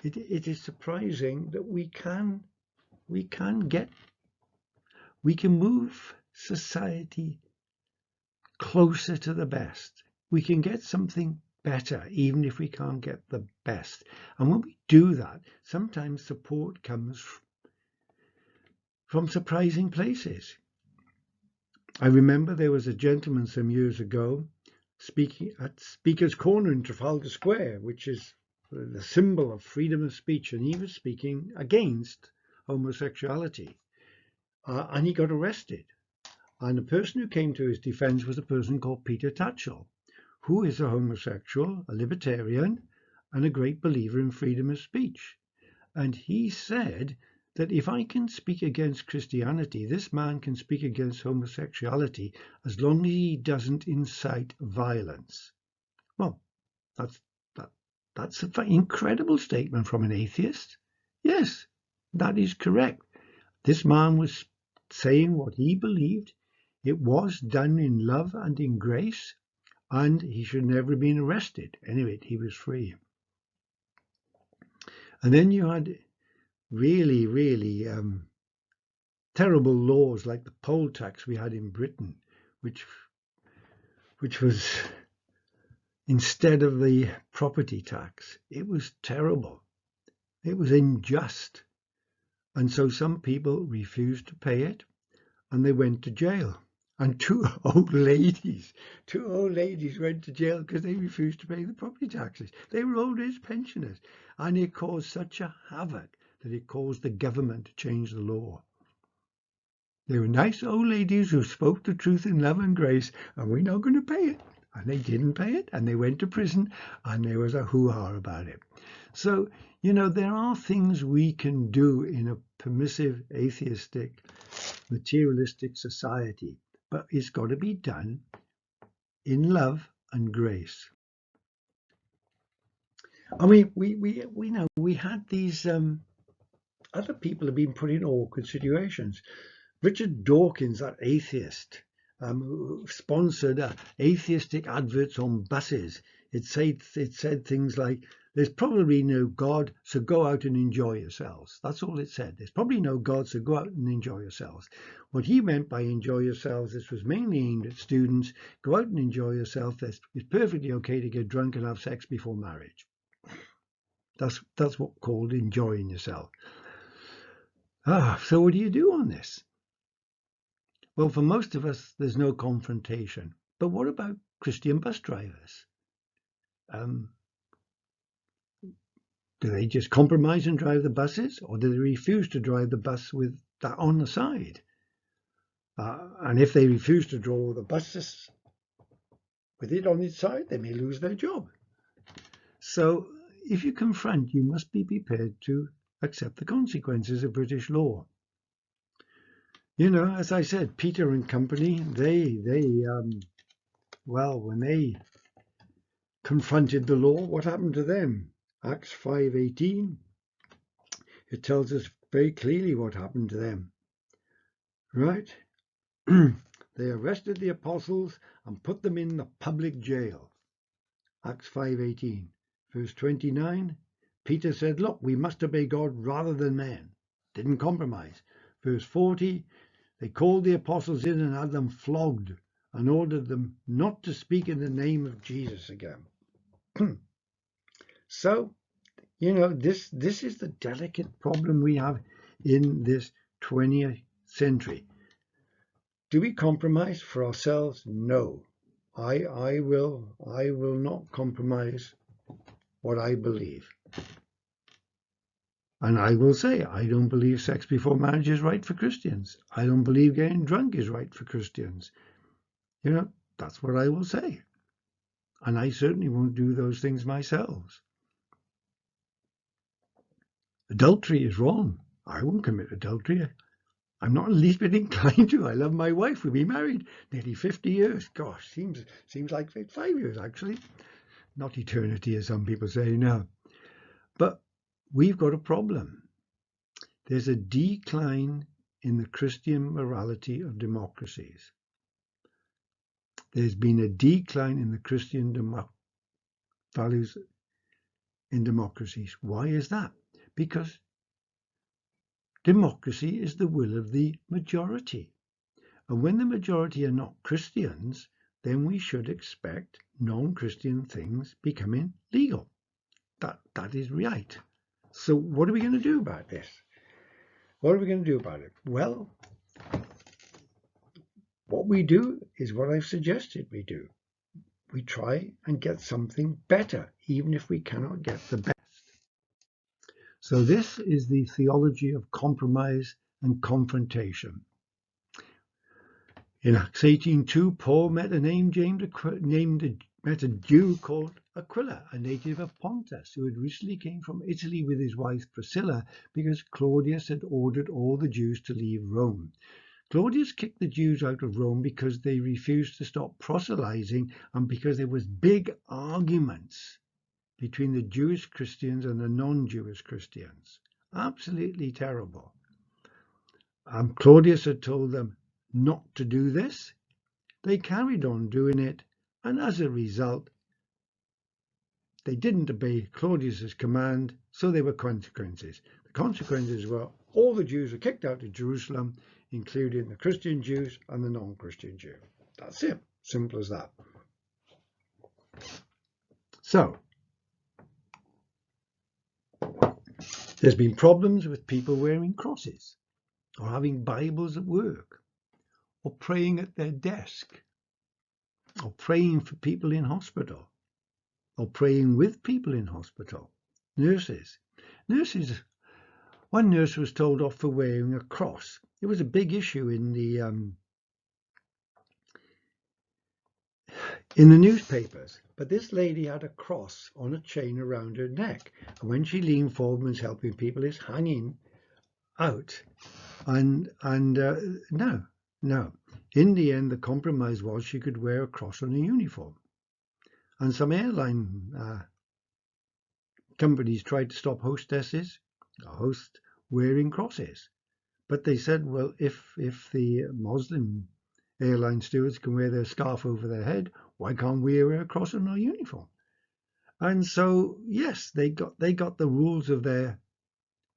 Speaker 1: it is surprising that we can move society closer to the best. We can get something better, even if we can't get the best. And when we do that, sometimes support comes from surprising places. I remember there was a gentleman some years ago speaking at Speaker's Corner in Trafalgar Square, which is the symbol of freedom of speech, and he was speaking against homosexuality, and he got arrested. And the person who came to his defense was a person called Peter Tatchell, who is a homosexual, a libertarian, and a great believer in freedom of speech. And he said that if I can speak against Christianity, this man can speak against homosexuality as long as he doesn't incite violence. Well, that's an incredible statement from an atheist. Yes, that is correct. This man was saying what he believed. It was done in love and in grace, and he should never have been arrested. Anyway, he was free. And then you had really, really terrible laws like the poll tax we had in Britain, which was instead of the property tax. It was terrible. It was unjust. And so some people refused to pay it, and they went to jail. And two old ladies went to jail because they refused to pay the property taxes. They were old age pensioners, and it caused such a havoc that it caused the government to change the law. They were nice old ladies who spoke the truth in love and grace, and we're not going to pay it. And they didn't pay it, and they went to prison, and there was a hoo-ha about it. So, there are things we can do in a permissive, atheistic, materialistic society, but it's got to be done in love and grace. I mean, we know we had these other people have been put in awkward situations. Richard Dawkins, that atheist, who sponsored atheistic adverts on buses. It said things like, there's probably no God, so go out and enjoy yourselves. That's all it said. There's probably no God, so go out and enjoy yourselves. What he meant by enjoy yourselves, this was mainly aimed at students. Go out and enjoy yourself. It's perfectly okay to get drunk and have sex before marriage. That's what called enjoying yourself. So what do you do on this? Well, for most of us, there's no confrontation. But what about Christian bus drivers? Do they just compromise and drive the buses, or do they refuse to drive the bus with that on the side? And if they refuse to draw the buses with it on its side, they may lose their job. So if you confront, you must be prepared to accept the consequences of British law. As I said, Peter and company, when they confronted the law, what happened to them? Acts 5:18, it tells us very clearly what happened to them. Right? They arrested the apostles and put them in the public jail. Acts 5:18. Verse 29, Peter said, look, we must obey God rather than men. Didn't compromise. Verse 40, they called the apostles in and had them flogged and ordered them not to speak in the name of Jesus again. So, this is the delicate problem we have in this 20th century. Do we compromise for ourselves? No. I will not compromise what I believe. And I will say, I don't believe sex before marriage is right for Christians. I don't believe getting drunk is right for Christians. That's what I will say. And I certainly won't do those things myself. Adultery is wrong. I won't commit adultery. I'm not the least bit inclined to. I love my wife. We've been married nearly 50 years. Gosh, seems like 5 years, actually. Not eternity, as some people say now. But we've got a problem. There's a decline in the Christian morality of democracies. There's been a decline in the Christian values in democracies. Why is that? Because democracy is the will of the majority. And when the majority are not Christians, then we should expect non-Christian things becoming legal. That is right. So what are we going to do about this? What are we going to do about it? Well, what we do is what I've suggested we do. We try and get something better, even if we cannot get the best. So this is the theology of compromise and confrontation. In Acts 18:2, Paul met a Jew called Aquila, a native of Pontus, who had recently came from Italy with his wife Priscilla because Claudius had ordered all the Jews to leave Rome. Claudius kicked the Jews out of Rome because they refused to stop proselytizing and because there was big arguments between the Jewish Christians and the non-Jewish Christians. Absolutely terrible. Claudius had told them not to do this. They carried on doing it, and as a result, they didn't obey Claudius's command, so there were consequences. The consequences were all the Jews were kicked out of Jerusalem, including the Christian Jews and the non-Christian Jews. That's it. Simple as that. So, there's been problems with people wearing crosses, or having Bibles at work, or praying at their desk, or praying for people in hospital, or praying with people in hospital. Nurses. One nurse was told off for wearing a cross. It was a big issue in the newspapers. But this lady had a cross on a chain around her neck. And when she leaned forward and was helping people, it's hanging out. And no. In the end, the compromise was she could wear a cross on a uniform. And some airline companies tried to stop hosts wearing crosses. But they said, well, if the Muslim airline stewards can wear their scarf over their head, why can't we wear a cross on our uniform? And so, yes, they got the rules of their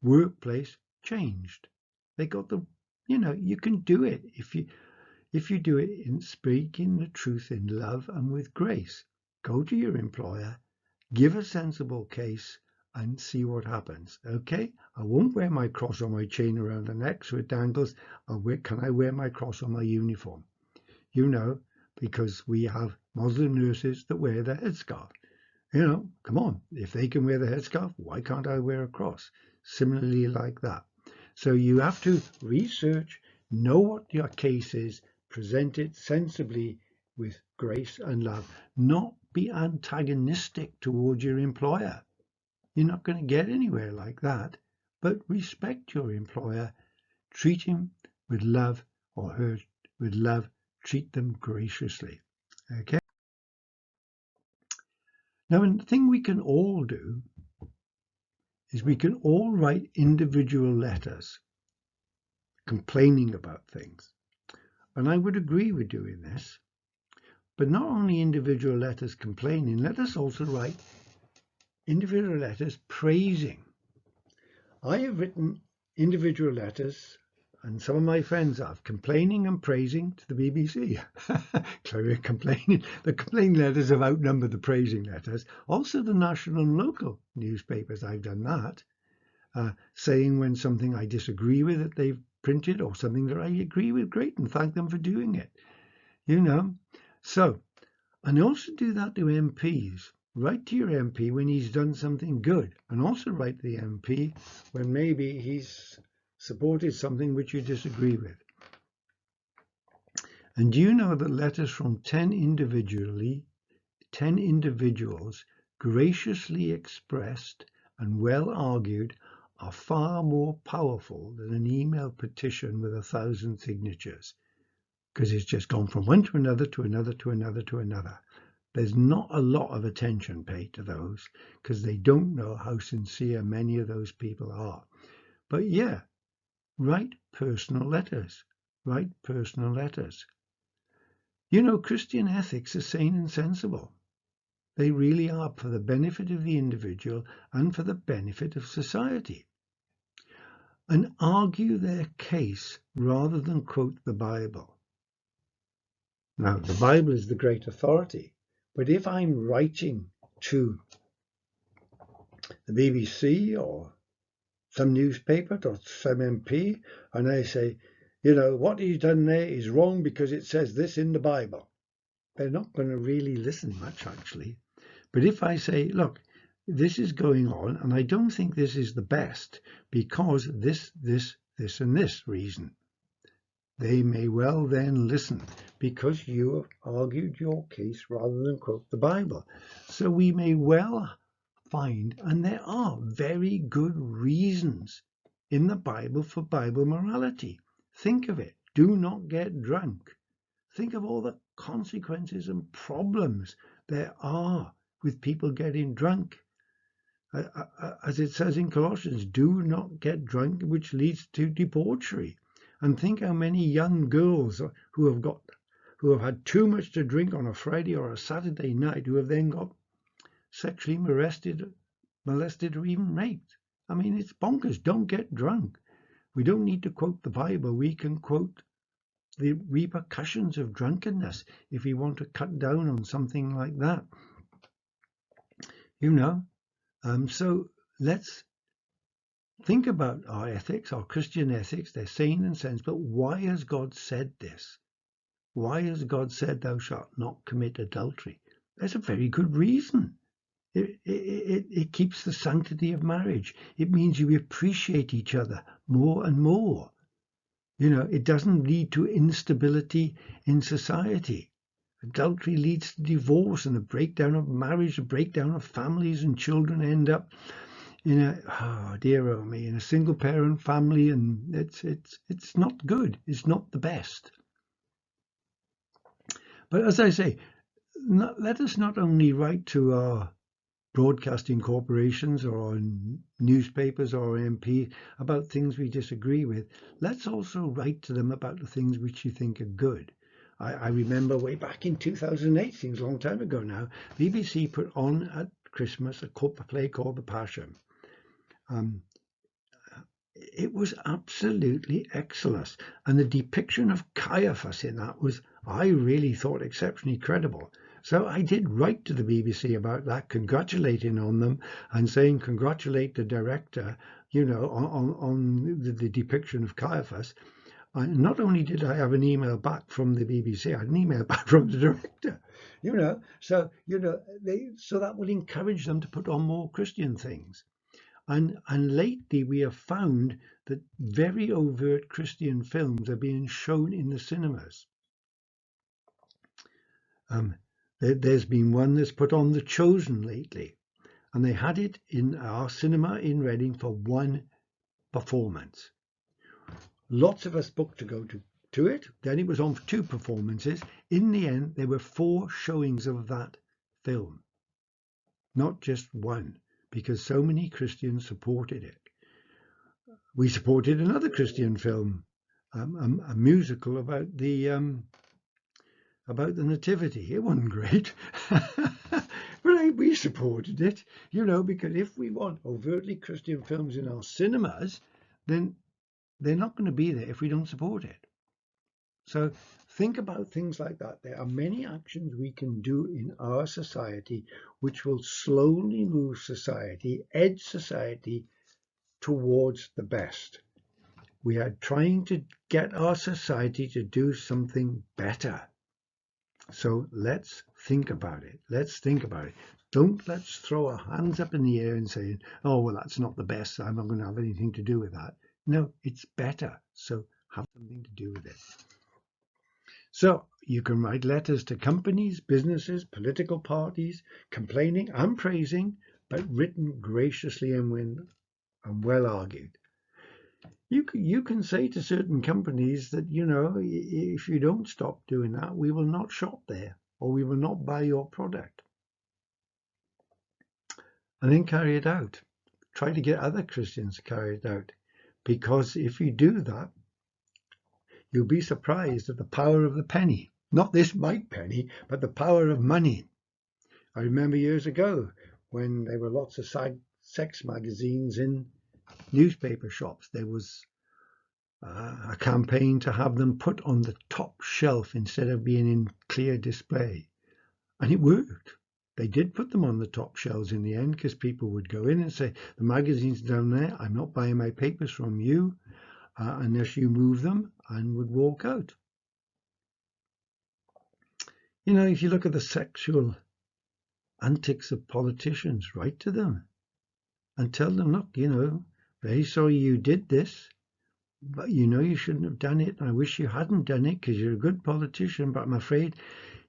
Speaker 1: workplace changed. They got you can do it if you do it in speaking the truth in love and with grace. Go to your employer, give a sensible case, and see what happens. Okay, I won't wear my cross on my chain around the neck so it dangles. Can I wear my cross on my uniform? Because we have Muslim nurses that wear the headscarf. Come on, if they can wear the headscarf, why can't I wear a cross? Similarly like that. So you have to research, know what your case is, present it sensibly with grace and love, not be antagonistic towards your employer. You're not going to get anywhere like that, but respect your employer, treat him with love or her with love, treat them graciously. Okay? Now, the thing we can all do is we can all write individual letters complaining about things. And I would agree with doing this. But not only individual letters complaining, let us also write individual letters praising. I have written individual letters, and some of my friends have, complaining and praising to the BBC. Clearly complaining. The complaining letters have outnumbered the praising letters. Also the national and local newspapers, I've done that. Saying when something I disagree with that they've printed or something that I agree with, great, and thank them for doing it. So, and also do that to MPs. Write to your MP when he's done something good, and also write to the MP when maybe he's supported something which you disagree with. And do you know that letters from 10 individuals graciously expressed and well argued are far more powerful than an email petition with 1,000 signatures, because it's just gone from one to another to another to another to another. There's not a lot of attention paid to those because they don't know how sincere many of those people are. But yeah, write personal letters. Write personal letters. Christian ethics are sane and sensible. They really are, for the benefit of the individual and for the benefit of society. And argue their case rather than quote the Bible. Now, the Bible is the great authority, but if I'm writing to the BBC or some newspaper or some MP and I say, what he's done there is wrong because it says this in the Bible, they're not going to really listen much, actually. But if I say, look, this is going on and I don't think this is the best because this, and this reason, they may well then listen because you have argued your case rather than quote the Bible. So we may well find, and there are very good reasons in the Bible for Bible morality. Think of it. Do not get drunk. Think of all the consequences and problems there are with people getting drunk. As it says in Colossians, do not get drunk, which leads to debauchery. And think how many young girls who have had too much to drink on a Friday or a Saturday night who have then got sexually molested or even raped. I mean, it's bonkers. Don't get drunk. We don't need to quote the Bible. We can quote the repercussions of drunkenness if we want to cut down on something like that. So let's think about our ethics, our Christian ethics. They're sane and sensible. Why has God said this? Why has God said thou shalt not commit adultery? There's a very good reason. It keeps the sanctity of marriage. It means you appreciate each other more and more. It doesn't lead to instability in society. Adultery leads to divorce and a breakdown of marriage, a breakdown of families, and children end up in in a single parent family, and it's not good. It's not the best. But as I say, let us not only write to our broadcasting corporations or on newspapers or MP about things we disagree with. Let's also write to them about the things which you think are good. I remember way back in 2008, seems a long time ago now, BBC put on at Christmas a play called The Passion. It was absolutely excellent, and the depiction of Caiaphas in that was, I really thought, exceptionally credible. So I did write to the BBC about that, congratulating on them and saying congratulate the director, on the depiction of Caiaphas. Not only did I have an email back from the BBC, I had an email back from the director. So that will encourage them to put on more Christian things. And lately we have found that very overt Christian films are being shown in the cinemas. There's been one that's put on The Chosen lately, and they had it in our cinema in Reading for one performance. Lots of us booked to go to it. Then it was on for two performances. In the end, there were 4 showings of that film, not just one. because so many Christians supported it. We supported another Christian film, a musical about the Nativity. It wasn't great, but we supported it, because if we want overtly Christian films in our cinemas, then they're not going to be there if we don't support it. So think about things like that. There are many actions we can do in our society which will slowly move society, edge society towards the best. We are trying to get our society to do something better. So let's think about it. Let's think about it. Let's throw our hands up in the air and say, oh, well, that's not the best. I'm not going to have anything to do with that. No, it's better. So have something to do with it. So you can write letters to companies, businesses, political parties, complaining and praising, but written graciously and well argued. You can say to certain companies that, if you don't stop doing that, we will not shop there or we will not buy your product. And then carry it out. Try to get other Christians to carry it out. Because if you do that, you'll be surprised at the power of the penny. Not this mite penny, but the power of money. I remember years ago when there were lots of sex magazines in newspaper shops. There was a campaign to have them put on the top shelf instead of being in clear display. And it worked. They did put them on the top shelves in the end because people would go in and say, the magazine's down there, I'm not buying my papers from you unless you move them, and would walk out. If you look at the sexual antics of politicians, write to them and tell them, look, very sorry you did this. But you shouldn't have done it. I wish you hadn't done it because you're a good politician. But I'm afraid,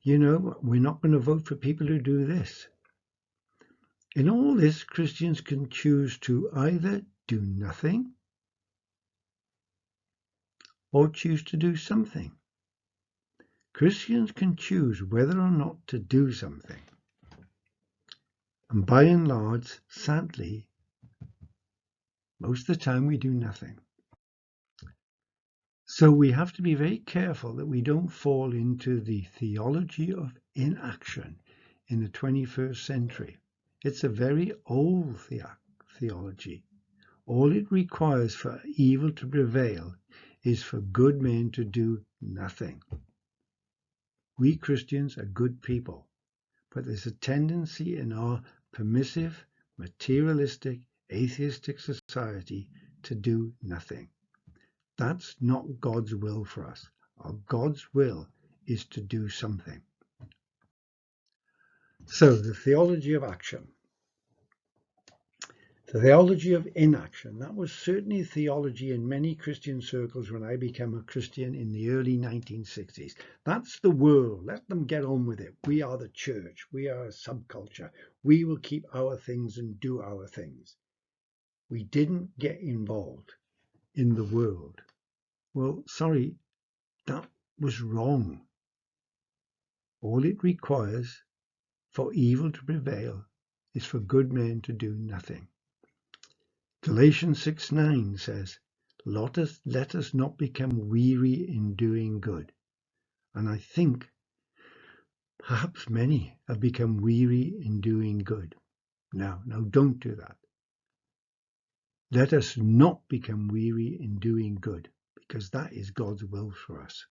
Speaker 1: we're not going to vote for people who do this. In all this, Christians can choose to either do nothing or choose to do something. Christians can choose whether or not to do something. And by and large, sadly, most of the time we do nothing. So we have to be very careful that we don't fall into the theology of inaction in the 21st century. It's a very old theology. All it requires for evil to prevail is for good men to do nothing. We Christians are good people, but there's a tendency in our permissive, materialistic, atheistic society to do nothing. That's not God's will for us. Our God's will is to do something. So the theology of action. The theology of inaction. That was certainly theology in many Christian circles when I became a Christian in the early 1960s. That's the world. Let them get on with it. We are the church. We are a subculture. We will keep our things and do our things. We didn't get involved in the world. Well, sorry, that was wrong. All it requires for evil to prevail is for good men to do nothing. Galatians 6:9 says, let us not become weary in doing good. And I think perhaps many have become weary in doing good. No, don't do that. Let us not become weary in doing good, because that is God's will for us.